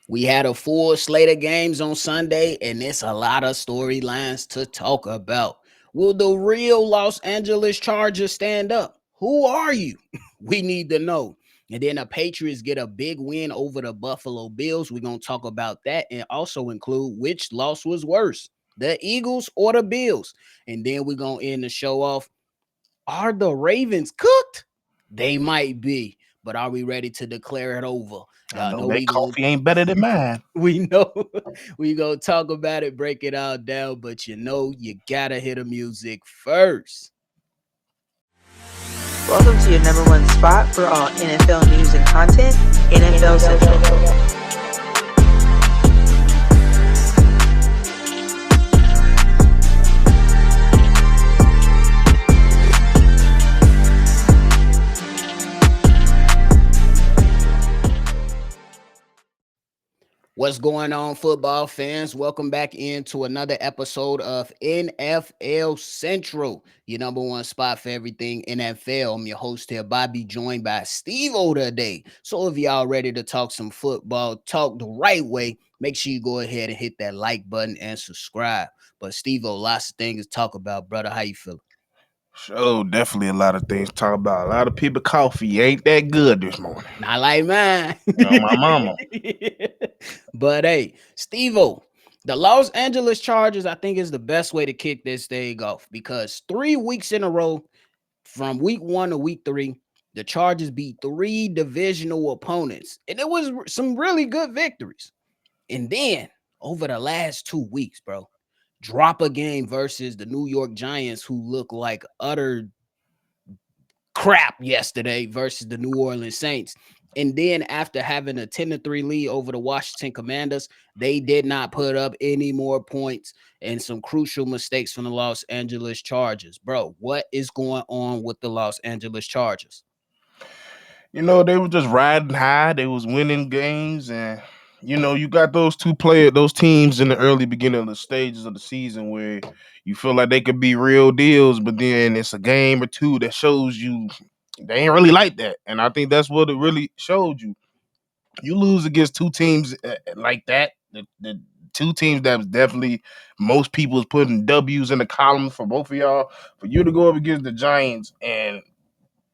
We had a full slate of games on Sunday, and it's a lot of storylines to talk about. Will the real Los Angeles Chargers stand up? Who are you? We need to know. And then the Patriots get a big win over the Buffalo Bills. We're going to talk about that and also include which loss was worse, the Eagles or the Bills. And then we're going to end the show off. Are the Ravens cooked? They might be, but are we ready to declare it over? I Y'all know know that we going coffee ain't better than mine. we know we gonna talk about it, break it all down, but you gotta hit the music first. Welcome to your number one spot for all NFL news and content, NFL Central. What's going on, football fans? Welcome back into another episode of NFL Central, your number one spot for everything NFL. I'm your host here, Bobby, joined by Steve O today. So if y'all ready to talk some football, talk the right way, make sure you go ahead and hit that like button and subscribe. But Steve O, lots of things to talk about, brother. How you feeling? So definitely a lot of things to talk about. A lot of people coffee ain't that good this morning. Not like mine. My mama. But hey, Steve O, the Los Angeles Chargers, I think, is the best way to kick this thing off because 3 weeks in a row, from week 1 to week 3, the Chargers beat 3 divisional opponents. And it was some really good victories. And then over the last 2 weeks, bro, drop a game versus the New York Giants, who look like utter crap yesterday versus the New Orleans Saints. And then after having a 10-3 lead over the Washington Commanders, they did not put up any more points and some crucial mistakes from the Los Angeles Chargers. Bro, what is going on with the Los Angeles Chargers? They were just riding high. They was winning games, and you got those teams in the early beginning of the stages of the season where you feel like they could be real deals, but then it's a game or two that shows you they ain't really like that. And I think that's what it really showed you. You lose against two teams like that, the two teams that was definitely most people was putting W's in the column for both of y'all. For you to go up against the Giants and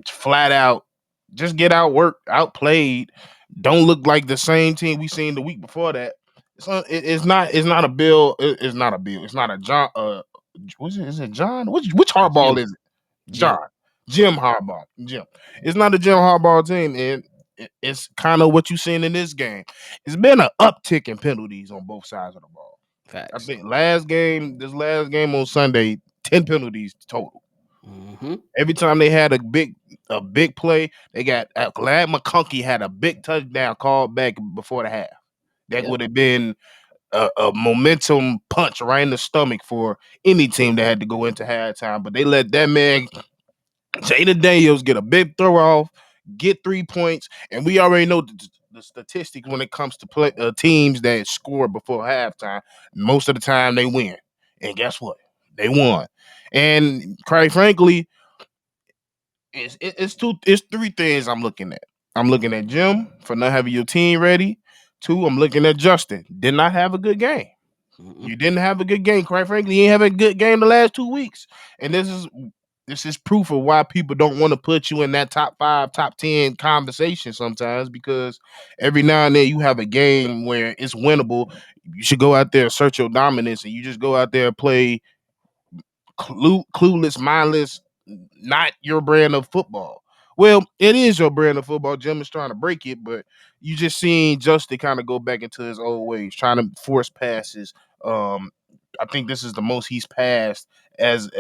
flat out just get outplayed, don't look like the same team we seen the week before that. It's not a Bill. It's not a Bill. It's not a John. What's it? Is it John? Which hardball Jim. is it? Jim. John. Jim Harbaugh. Jim. It's not a Jim Harbaugh team, and it's kind of what you seen in this game. It's been an uptick in penalties on both sides of the ball. I Facts. think this last game on Sunday, 10 penalties total. Mm-hmm. Every time they had a big play, they got glad McConkey had a big touchdown called back before the half. That Yep. would have been a momentum punch right in the stomach for any team that had to go into halftime. But they let that man Jaden Daniels get a big throw off, get 3 points, and we already know the statistics when it comes to play teams that score before halftime. Most of the time, they win, and guess what? They won. And quite frankly, it's three things I'm looking at. I'm looking at Jim for not having your team ready. Two, I'm looking at Justin. Did not have a good game. Mm-mm. You didn't have a good game. Quite frankly, you ain't have a good game the last 2 weeks. And this is proof of why people don't want to put you in that top 5, top 10 conversation sometimes, because every now and then you have a game where it's winnable. You should go out there and assert your dominance, and you just go out there and play clueless, mindless, not your brand of football. Well, it is your brand of football. Jim is trying to break it, but you just seen Justin kind of go back into his old ways, trying to force passes. Um, I think this is the most he's passed as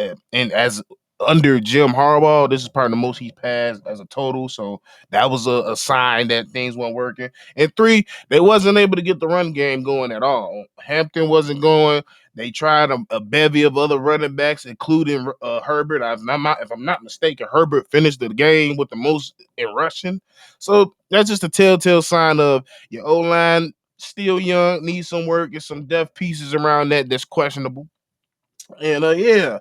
under Jim Harbaugh. This is probably the most he's passed as a total. So that was a sign that things weren't working. And three, they wasn't able to get the run game going at all. Hampton wasn't going. They tried a bevy of other running backs, including Herbert. If I'm not mistaken, Herbert finished the game with the most in rushing. So that's just a telltale sign of your O line still young, needs some work, and some depth pieces around that's questionable. And yeah,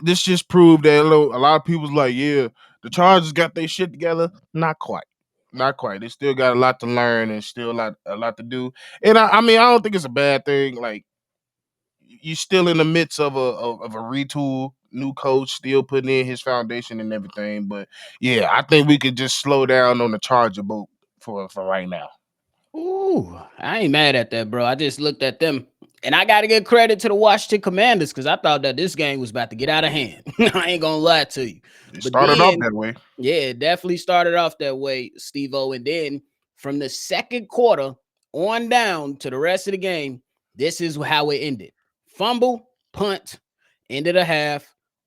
this just proved that a lot of people's like, yeah, the Chargers got their shit together. Not quite. not quite. They still got a lot to learn and still a lot to do. And I mean, I don't think it's a bad thing. Like you're still in the midst of a retool, new coach still putting in his foundation and everything. But yeah, I think we could just slow down on the Charger boat for right now. Ooh, I ain't mad at that, bro. I just looked at them, and I got to give credit to the Washington Commanders because I thought that this game was about to get out of hand. I ain't gonna lie to you, It but started off then, that way. yeah, it definitely started off that way, Steve O. And then from the second quarter on down to the rest of the game, this is how it ended: fumble, punt, end of the half,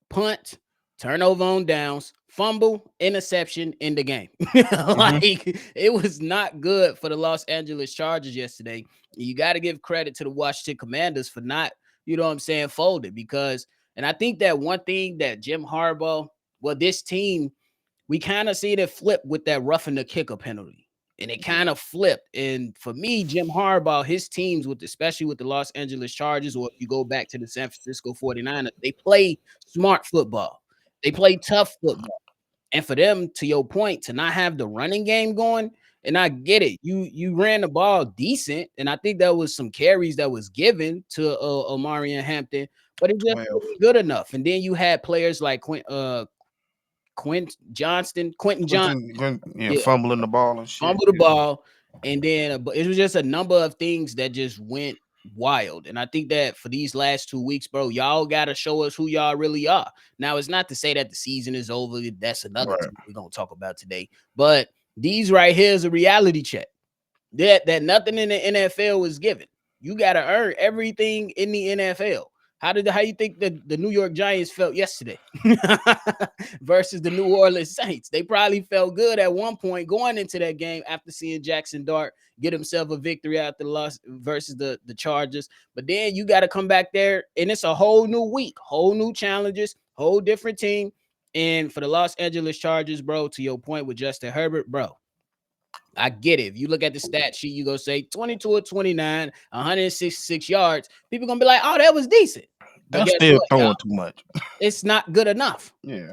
punt, turnover on downs, fumble, interception in the game. Hmm. Like it was not good for the Los Angeles Chargers yesterday. You got to give credit to the Washington Commanders for not, you know what I'm saying, folded because, and I think that one thing that Jim Harbaugh, well, this team, we kind of see it flip with that roughing the kicker penalty. And it Yeah. kind of flipped. And for me, Jim Harbaugh, his teams, with especially with the Los Angeles Chargers, or if you go back to the San Francisco 49ers, they play smart football. They play tough football. And for them, to your point, to not have the running game going, and I get it, you ran the ball decent, and I think that was some carries that was given to Omari and Hampton, but it just 12. wasn't good enough. And then you had players like Quentin Johnston, Yeah, yeah, fumbling the ball and shit. fumble the Yeah. ball, and then it was just a number of things that just went wild. And I think that for these last 2 weeks, bro, y'all got to show us who y'all really are. Now, it's not to say that the season is over. That's another Right. thing we're gonna talk about today. But these right here is a reality check that nothing in the NFL is given. You got to earn everything in the NFL. How you think the New York Giants felt yesterday versus the New Orleans Saints? They probably felt good at one point going into that game after seeing Jackson Dart get himself a victory after the loss versus the Chargers. But then you got to come back there, and it's a whole new week, whole new challenges, whole different team. And for the Los Angeles Chargers, bro, to your point with Justin Herbert, bro, I get it. If you look at the stat sheet, you go say 22 or 29, 166 yards. People gonna be like, oh, that was decent. But That's guess still what, y'all? throwing too much. It's not good enough. Yeah.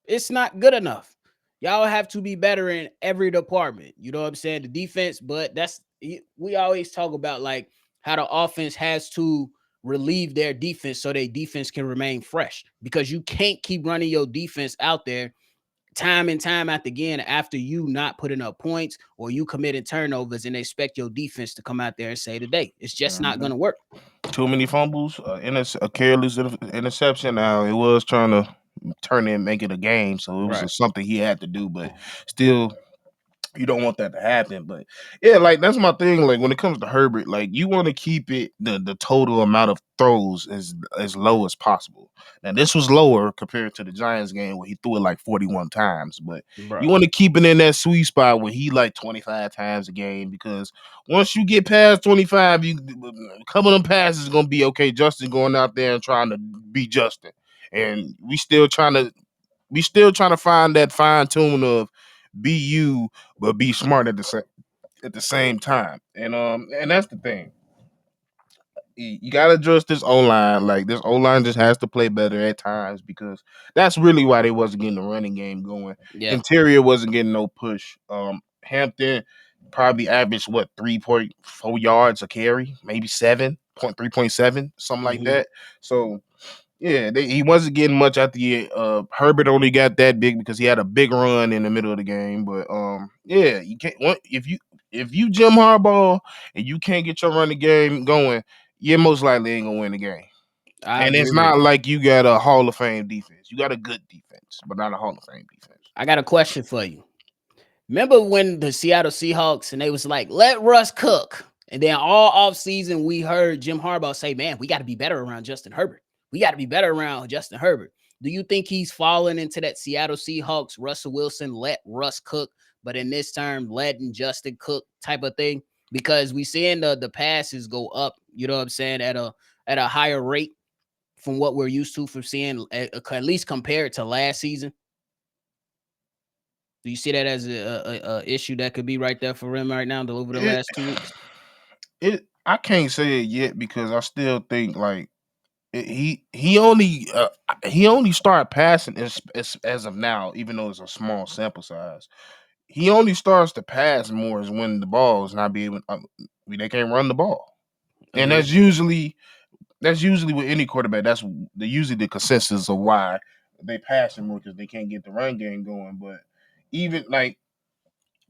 It's not good enough. Y'all have to be better in every department. You know what I'm saying? The defense, but we always talk about like how the offense has to relieve their defense so their defense can remain fresh because you can't keep running your defense out there time and time after again after you not putting up points or you committing turnovers and expect your defense to come out there and say today. It's just not Mhm. gonna work. Too many fumbles, a careless interception. Now it was trying to turn it and make it a game, so it was Right. just something he had to do. But still, you don't want that to happen. But yeah, like that's my thing. Like when it comes to Herbert, like you want to keep it the total amount of throws as low as possible. Now this was lower compared to the Giants game where he threw it like 41 times, but you Bro. want to keep it in that sweet spot where he like 25 times a game because once you get past 25, you a couple of them passes is gonna be okay. Justin going out there and trying to be Justin, and we still trying to find that fine tune of be you but be smart at the same time. And that's the thing. You gotta adjust this O line. Like this O line just has to play better at times because that's really why they wasn't getting the running game going. Yeah. Interior wasn't getting no push. Hampton probably averaged what 3.4 yards a carry, maybe 7.3.7, something like Mhm. that. So yeah, he wasn't getting much at the Herbert only got that big because he had a big run in the middle of the game. But yeah, you can't if you Jim Harbaugh and you can't get your running game going, you most likely ain't gonna win the game. I And it's agree with not it. like you got a Hall of Fame defense. You got a good defense, but not a Hall of Fame defense. I got a question for you. Remember when the Seattle Seahawks and they was like, let Russ cook. And then all off season, we heard Jim Harbaugh say, man, we got to be better around Justin Herbert. We got to be better around Justin Herbert. Do you think he's fallen into that Seattle Seahawks, Russell Wilson, let Russ cook, but in this term, letting Justin cook type of thing? Because we seeing the passes go up, you know what I'm saying, at a higher rate from what we're used to from seeing at least compared to last season. Do you see that as a issue that could be right there for him right now over the It last 2 weeks? I can't say it yet because I still think like he only started passing as of now, even though it's a small sample size. he only starts to pass more is when the ball is not being they can't run the ball, and Agreed. that's usually with any quarterback. That's usually the consensus of why they passing more because they can't get the run game going. Even like,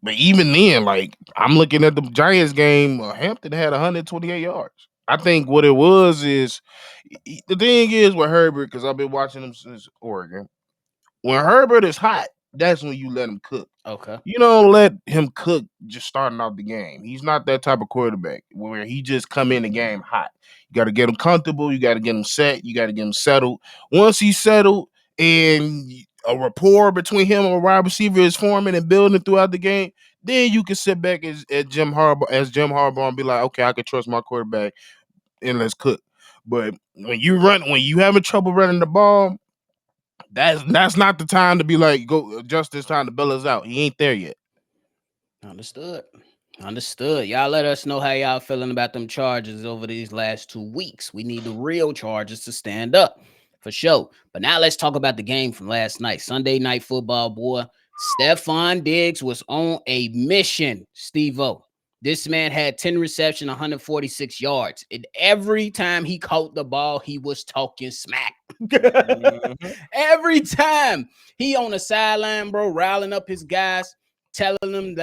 but even then, like I'm looking at the Giants game, Hampton had 128 yards. I think what it was is the thing is with Herbert because I've been watching him since Oregon. When Herbert is hot, that's when you let him cook. Okay. You don't let him cook just starting out the game. He's not that type of quarterback where he just come in the game hot. You got to get him comfortable. You got to get him set. You got to get him settled. Once he's settled and a rapport between him and a wide receiver is forming and building throughout the game, then you can sit back as Jim Harbaugh and be like, okay, I can trust my quarterback and let's cook. But when you having trouble running the ball, that's not the time to be like go just this time to bail us out. He ain't there yet. Understood. Understood. Y'all let us know how y'all feeling about them charges over these last 2 weeks. We need the real charges to stand up for sure. But now let's talk about the game from last night. Sunday night football, boy. Stephon Diggs was on a mission, Steve-O. This man had 10 reception, 146 yards. And every time he caught the ball, he was talking smack. Mhm. Every time he on the sideline, bro, riling up his guys, telling them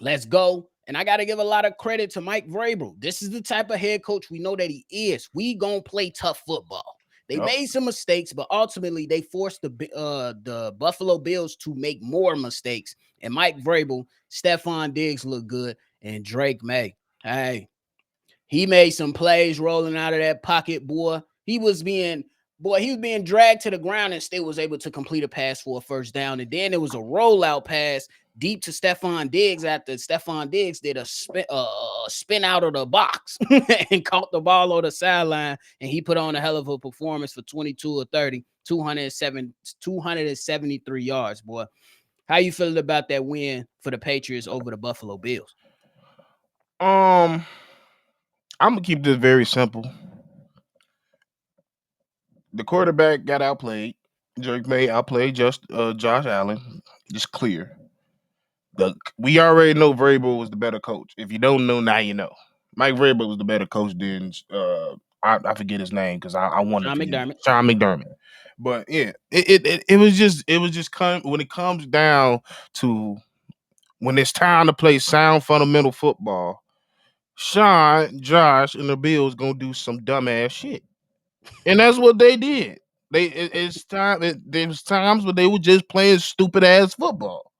let's go. And I got to give a lot of credit to Mike Vrabel. This is the type of head coach we know that he is. We gonna play tough football. They Yep. made some mistakes, but ultimately they forced the Buffalo Bills to make more mistakes. And Mike Vrabel, Stephon Diggs look good, and Drake May. Hey, he made some plays rolling out of that pocket, boy. He was being dragged to the ground and still was able to complete a pass for a first down. And then it was a rollout pass deep to Stephon Diggs after Stephon Diggs did a spin out of the box and caught the ball on the sideline. And he put on a hell of a performance for 22 or 30, 273 yards, boy. How you feeling about that win for the Patriots over the Buffalo Bills? Um, I'm gonna keep this very simple. The quarterback got outplayed. Drake May outplayed just Josh Allen. Just clear. We already know Vrabel was the better coach. If you don't know, now you know. Mike Vrabel was the better coach than I forget his name because I wanted Sean to use McDermott. Sean McDermott. But yeah, it was just when it comes down to when it's time to play sound fundamental football. Sean, Josh, and the Bills gonna do some dumbass shit, and that's what they did. It's time. There was times where they were just playing stupid ass football,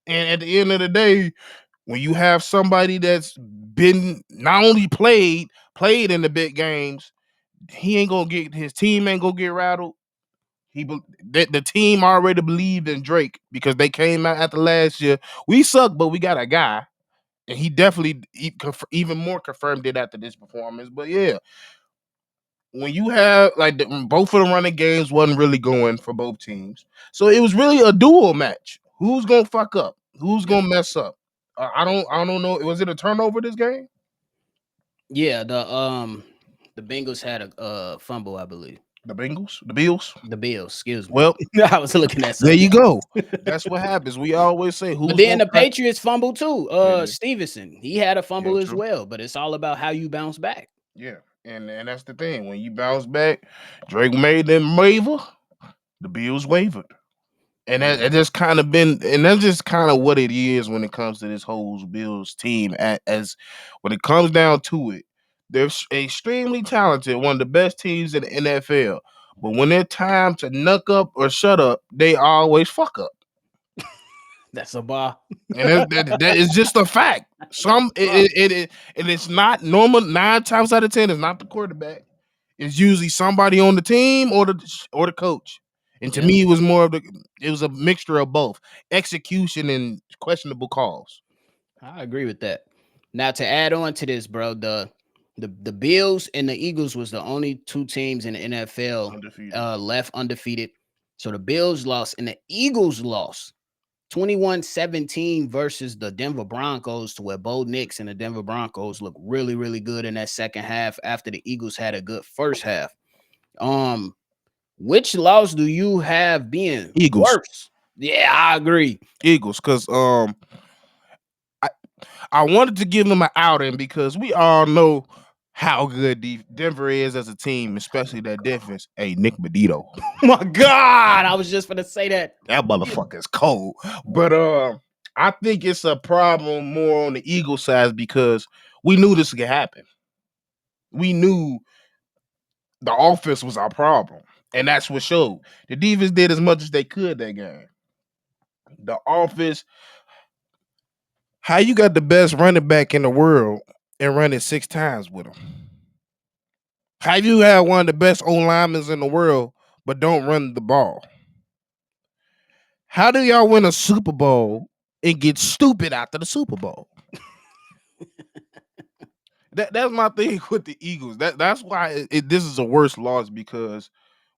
and at the end of the day, when you have somebody that's been not only played in the big games, he ain't gonna get his team ain't gonna get rattled. The team already believed in Drake because they came out after last year. We suck, but we got a guy, and he definitely even more confirmed it after this performance. But yeah, when you have like both of the running games wasn't really going for both teams, so it was really a dual match. Who's gonna fuck up? Who's Yeah. gonna mess up? I don't know. Was it a turnover this game? Yeah, the Bengals had a fumble, I believe. The Bengals, the Bills. The Bills, excuse me. Well, I was looking at there something you else. go. That's what happens. We always say But who's then gonna the crack. Patriots fumble too. They did. Stevenson, he had a Yeah, fumble as true. well, but it's all about how you bounce back. Yeah, and that's the thing. When you bounce back, Drake made them waver. The Bills wavered. And that Yeah. it just kind of been, and that's just kind of what it is when it comes to this whole Bills team. As when it comes down to it, they're extremely talented, one of the best teams in the NFL. But when it's time to knuck up or shut up, they always fuck up, That's a bar. and that is just a fact. Some and it's not normal. 9 times out of 10, it's not the quarterback. It's usually somebody on the team or the coach. And to Yeah, me, it was a mixture of both execution and questionable calls. I agree with that. Now to add on to this, bro, the Bills and the Eagles was the only two teams in the NFL Undefeated. left undefeated. So the Bills lost and the Eagles lost 21-17 versus the Denver Broncos, to where Bo Nix and the Denver Broncos look really, really good in that second half after the Eagles had a good first half. Um, which loss do you have being Eagles. worse? Yeah, I agree. Eagles, because I, I wanted to give them an outing because we all know how good Denver is as a team, especially that defense. Hey, Nick Medito, My God, I was just gonna say that. that motherfucker is cold. But I think it's a problem more on the Eagle side because we knew this could happen. We knew the offense was our problem, and that's what showed. The defense did as much as they could that game. The offense, how you got the best running back in the world and run it 6 times with him? How you have one of the best O linemen in the world but don't run the ball? How do y'all win a Super Bowl and get stupid after the Super Bowl? That's my thing with the Eagles. That's why this is a worse loss because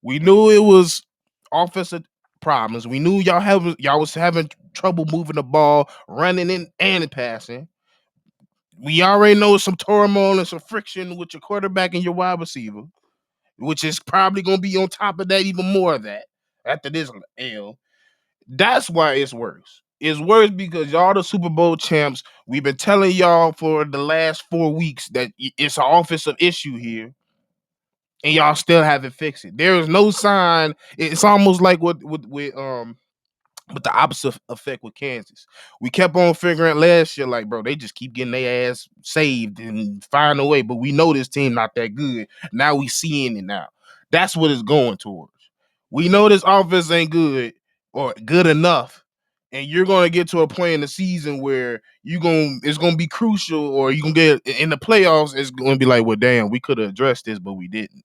we knew it was offensive problems. We knew y'all was having trouble moving the ball, running in and passing. We already know some turmoil and some friction with your quarterback and your wide receiver, which is probably gonna be on top of that, even more of that after this L. That's why it's worse. It's worse because y'all the Super Bowl champs. We've been telling y'all for the last 4 weeks that it's an offensive issue here, and y'all still haven't fixed it. There is no sign. It's almost like with the opposite effect with Kansas. We kept on figuring last year, like, bro, they just keep getting their ass saved and find a way. But we know this team not that good. Now we seeing it now. That's what it's going towards. We know this offense ain't good or good enough. And you're gonna get to a point in the season where it's gonna be crucial, or you gonna get in the playoffs, it's gonna be like, well, damn, we could have addressed this, but we didn't.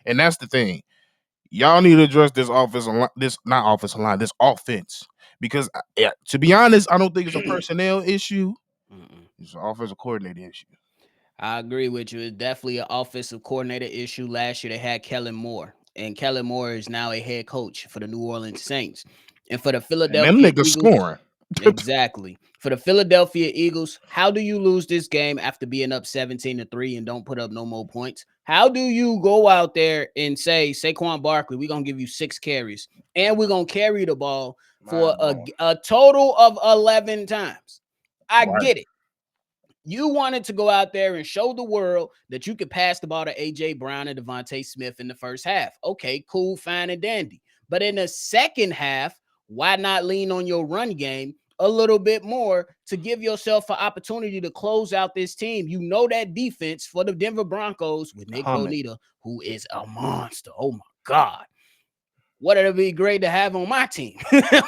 And that's the thing. Y'all need to address this offensive line, this not offensive line, this offense. Because yeah, to be honest, I don't think it's a personnel issue. Mm-mm. It's an offensive coordinator issue. I agree with you. It's definitely an offensive coordinator issue. Last year they had Kellen Moore, and Kellen Moore is now a head coach for the New Orleans Saints. And for the And them Philadelphia niggas Eagles, scoring. exactly. For the Philadelphia Eagles, how do you lose this game after being up 17-3 and don't put up no more points? How do you go out there and say, Saquon Barkley, we're going to give you 6 carries and we're going to carry the ball for Mind blowing. a total of 11 times? I Right. get it. You wanted to go out there and show the world that you could pass the ball to A.J. Brown and Devontae Smith in the first half. Okay, cool, fine, and dandy. But in the second half, why not lean on your run game a little bit more to give yourself an opportunity to close out this team? You know that defense for the Denver Broncos with Nick Humming. Bonita, who is a monster. Oh, my God. What it'd be great to have on my team.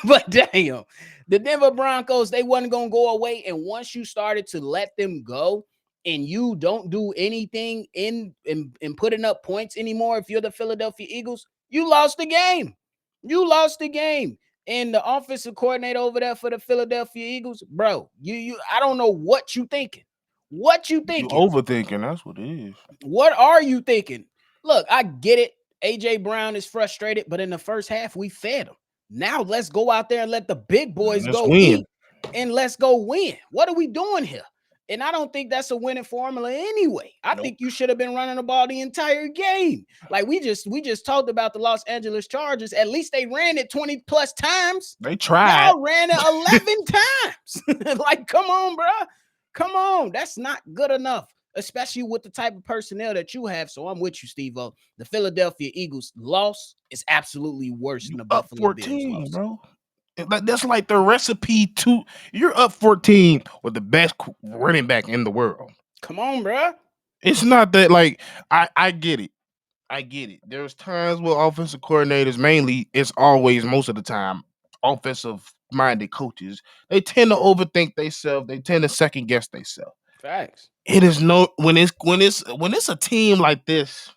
But damn, the Denver Broncos, they wasn't gonna go away. And once you started to let them go and you don't do anything in putting up points anymore, if you're the Philadelphia Eagles, you lost the game. You lost the game. And the offensive coordinator over there for the Philadelphia Eagles, bro, you I don't know what you thinking. What you You thinking? overthinking. That's what it is. What are you thinking? Look, I get it. AJ Brown is frustrated, but in the first half, we fed him. Now let's go out there and let the big boys Let's go win. eat and let's go win. What are we doing here? And I don't think that's a winning formula anyway. I Nope. think you should have been running the ball the entire game. Like we just talked about the Los Angeles Chargers. At least they ran it 20 plus times. They tried. Y'all ran it 11 times. Like, come on, bro. Come on. That's not good enough, especially with the type of personnel that you have. So I'm with you, Steve-O. The Philadelphia Eagles loss is absolutely worse than You the up Buffalo Bills 14, loss. bro. That's like the recipe to you're up 14 with the best running back in the world. Come on, bro. It's not that like I get it. I get it. There's times where offensive coordinators, mainly, it's always most of the time, offensive minded coaches, they tend to overthink themselves. They tend to second guess themselves. Facts. It is no when it's a team like this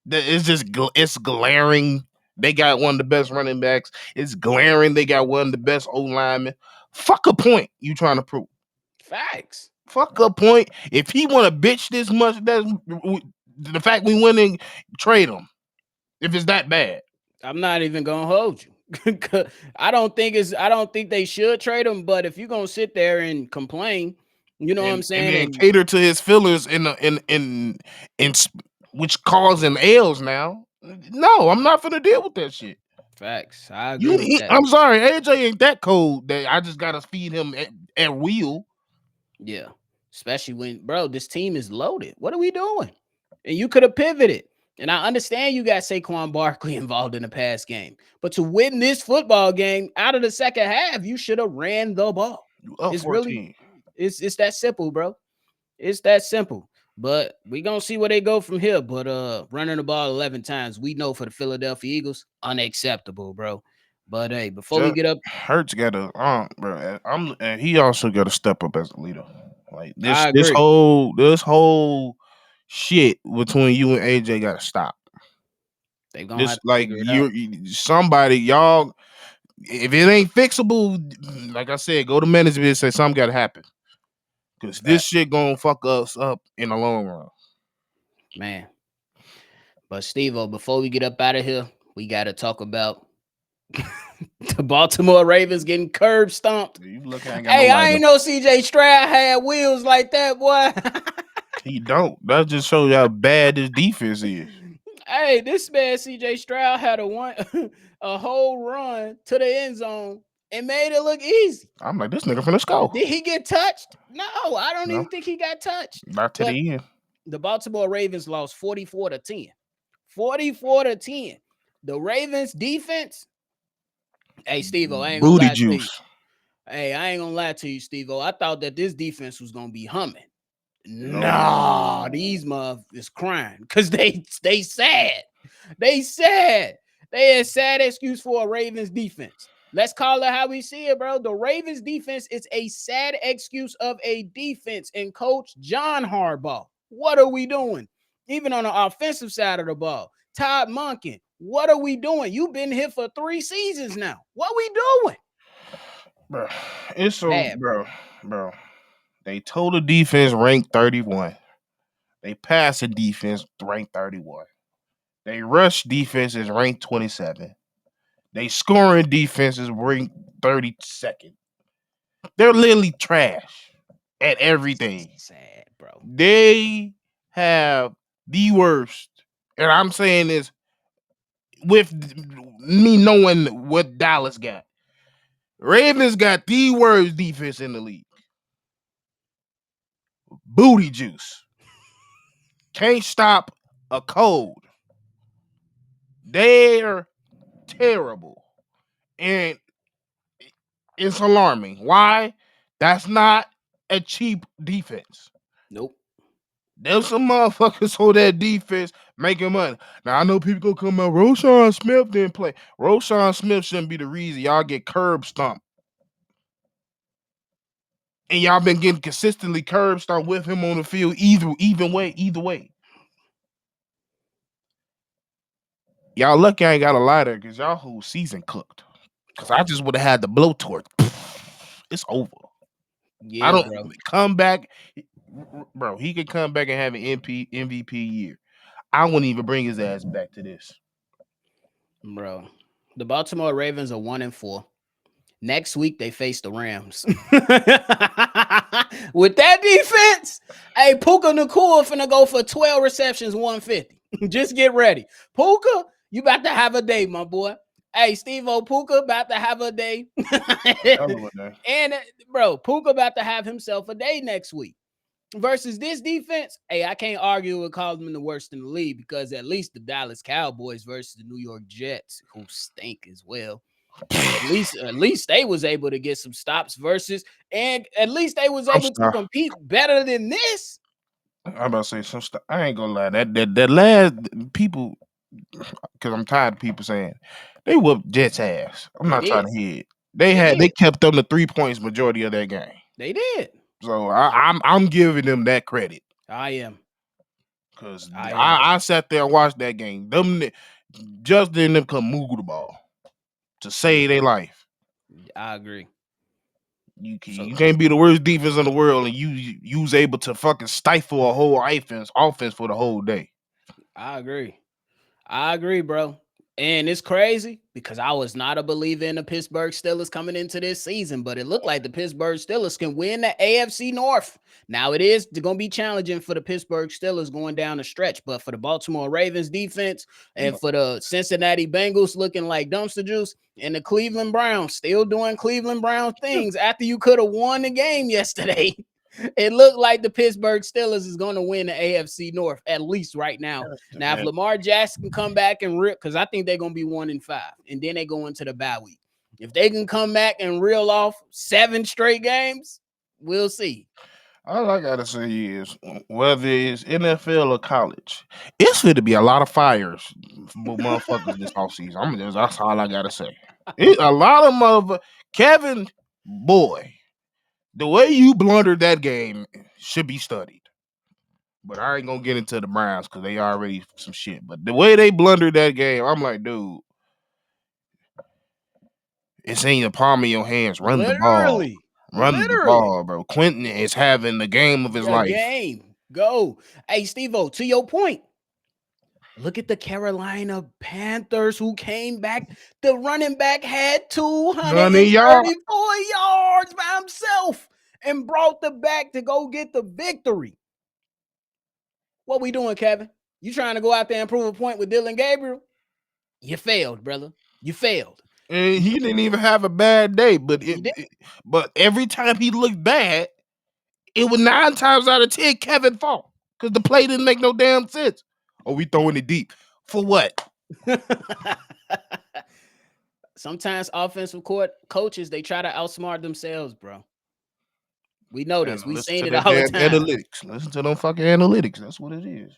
that it's just it's glaring. They got one of the best running backs. It's glaring. They got one of the best O linemen. Fuck a point you trying to prove. Facts. Fuck a point. If he want to bitch this much, that's the fact we win and trade him. If it's that bad. I'm not even gonna hold you. I don't think they should trade him, but if you're gonna sit there and complain, you know what I'm And saying? then And cater to his feelings in which cause him L's now. No, I'm not gonna deal with that shit. Facts. I agree with that. I'm sorry, AJ ain't that cold that I just gotta feed him at will. Yeah. Especially when, bro, this team is loaded. What are we doing? And you could have pivoted. And I understand you got Saquon Barkley involved in the pass game. But to win this football game out of the second half, you should have ran the ball. You up It's really 14. it's that simple, bro. It's that simple. But we gonna see where they go from here. But running the ball 11 times, we know for the Philadelphia Eagles, unacceptable, bro. But hey, before we Just get up, Hurts gotta bro. And he also gotta step up as a leader. Like this I this agree. whole this whole shit between you and AJ gotta stop. They're gonna This have to like figure it out. somebody y'all if it ain't fixable, like I said, go to management and say something gotta happen. Cause this Fact, shit gonna fuck us up in the long run. man. But Steve, before we get up out of here, we gotta talk about the Baltimore Ravens getting curb stomped. You look, I ain't got no Hey, I lighter. ain't know CJ Stroud had wheels like that, boy. He don't. That just shows you how bad this defense is. Hey, this man CJ Stroud had a one a whole run to the end zone and made it look easy. I'm like, this nigga finna score. Did he get touched? No, I don't No, even think he got touched. not to But the end. the Baltimore Ravens lost 44-10. 44-10. The Ravens defense. Hey, Steve, I ain't gonna Booty lie to you. juice. Hey, I ain't gonna lie to you, Steve. I thought that this defense was gonna be humming. No. Nah, these motherfuckers crying because they sad. They sad. They had sad excuse for a Ravens defense. Let's call it how we see it, bro. The Ravens defense is a sad excuse of a defense. And Coach John Harbaugh, what are we doing? Even on the offensive side of the ball, Todd Monken, what are we doing? You've been here for 3 seasons now. What we doing? Bro, it's so, Bad, bro. They total defense ranked 31. They passing defense ranked 31. They rush defense is ranked 27. They scoring defense is ranked 32nd. They're literally trash at everything. sad, bro. They have the worst, and I'm saying this with me knowing what Dallas got. Ravens got the worst defense in the league. Booty juice. Can't stop a cold. They're terrible. And it's alarming. Why? That's not a cheap defense. Nope. There's some motherfuckers on that defense making money. Now I know people gonna come out. Roshan Smith didn't play. Roshan Smith shouldn't be the reason y'all get curb stomped. And y'all been getting consistently curb stomped with him on the field either way. Y'all lucky I ain't got a lighter because y'all whole season cooked. Because I just would have had the blowtorch. It's over. I Yeah, don't bro. come back, bro. He could come back and have an MVP year. I wouldn't even bring his ass back to this. Bro. The Baltimore Ravens are 1-4. Next week they face the Rams. With that defense, hey, Puka Nakua finna go for 12 receptions, 150. Just get ready. Puka, you about to have a day, my boy. Hey, Steve-O, Puka about to have a day. Hell of a day. And bro, Puka about to have himself a day next week. Versus this defense, hey, I can't argue with calling them the worst in the league because at least the Dallas Cowboys versus the New York Jets, who stink as well. At least they was able to get some stops versus, and at least they was I'm able to sorry. compete better than this. I'm about to say some stuff. I ain't gonna lie. That last people, because I'm tired of people saying they whooped Jets ass. I'm They not trying did. to hear it. They They did. kept them to 3 points majority of that game. They did. So I'm giving them that credit I am. because I am. I sat there and watched that game. Just didn't them come move the ball to save their life. I agree. You So can't be the worst defense in the world and you was able to fucking stifle a whole offense for the whole day. I agree. I agree, bro. And it's crazy because I was not a believer in the Pittsburgh Steelers coming into this season, but it looked like the Pittsburgh Steelers can win the AFC North. Now it is going to be challenging for the Pittsburgh Steelers going down the stretch, but for the Baltimore Ravens defense and Yeah. for the Cincinnati Bengals looking like dumpster juice and the Cleveland Browns still doing Cleveland Brown Yeah. things after you could have won the game yesterday. It looked like the Pittsburgh Steelers is going to win the AFC North, at least right now. Now, if And Lamar Jackson can come back and rip, because I think they're going to be 1-5, and then they go into the bye week. If they can come back and reel off 7 straight games, we'll see. all I gotta say is, whether it's NFL or college, it's going to be a lot of fires for motherfuckers this offseason. That's all I gotta say. A lot of Kevin, boy, the way you blundered that game should be studied. But I ain't gonna get into the Browns because they already some shit. But the way they blundered that game, I'm like, dude, it's in the palm of your hands. Run the ball. Literally. Run the Literally. ball, bro. Quentin is having the game of his The life. game. Go. Hey, Steve-O, to your point, look at the Carolina Panthers who came back. The running back had 234 yards by himself and brought the back to go get the victory. What we doing, Kevin? You trying to go out there and prove a point with Dylan Gabriel? You failed, brother. You failed. And he didn't even have a bad day, but He did. but every time he looked bad, it was 9 times out of 10 Kevin fault because the play didn't make no damn sense. Oh, we throwing it deep for what? Sometimes offensive court coaches, they try to outsmart themselves, bro. We know And this. We listen seen to it the all the damn time. analytics. Listen to them fucking analytics. That's what it is.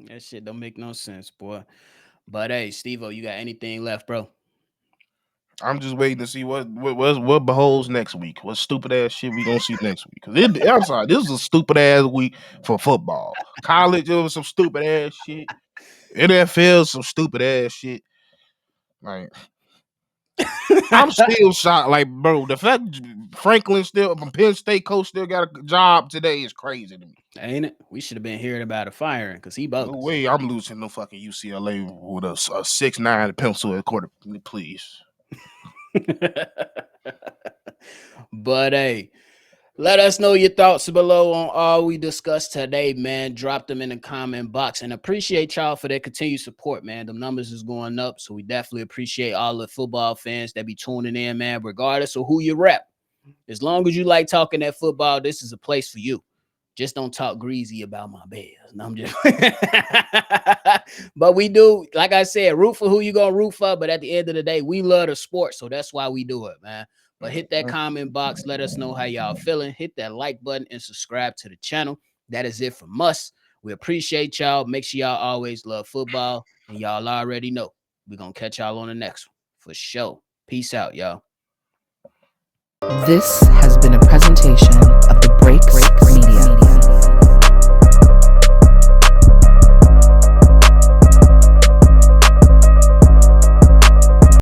That shit don't make no sense, boy. But hey, Steve-O, you got anything left, bro? I'm just waiting to see what beholds next week. What stupid ass shit we gonna see next week? Cause I'm sorry, this is a stupid ass week for football. College, it was some stupid ass shit. NFL, some stupid ass shit. Like I'm still shocked. Like, bro, the fact Franklin still from Penn State coach still got a job today is crazy to me. Ain't it? We should have been hearing about a firing because he No bogus. way I'm losing no fucking UCLA with a 6'9" pencil at quarter, please. But hey, let us know your thoughts below on all we discussed today, man. Drop them in the comment box and appreciate y'all for their continued support, man. The numbers is going up, so we definitely appreciate all the football fans that be tuning in, man, regardless of who you rep. As long as you like talking that football, this is a place for you. Just don't talk greasy about my Bears. No, I'm just. But we do, like I said, root for who you gonna root for. But at the end of the day, we love the sport, so that's why we do it, man. But hit that comment box. Let us know how y'all feeling. Hit that like button and subscribe to the channel. That is it from us. We appreciate y'all. Make sure y'all always love football, and y'all already know we're gonna catch y'all on the next one for sure. Peace out, y'all. This has been a presentation of the Breaks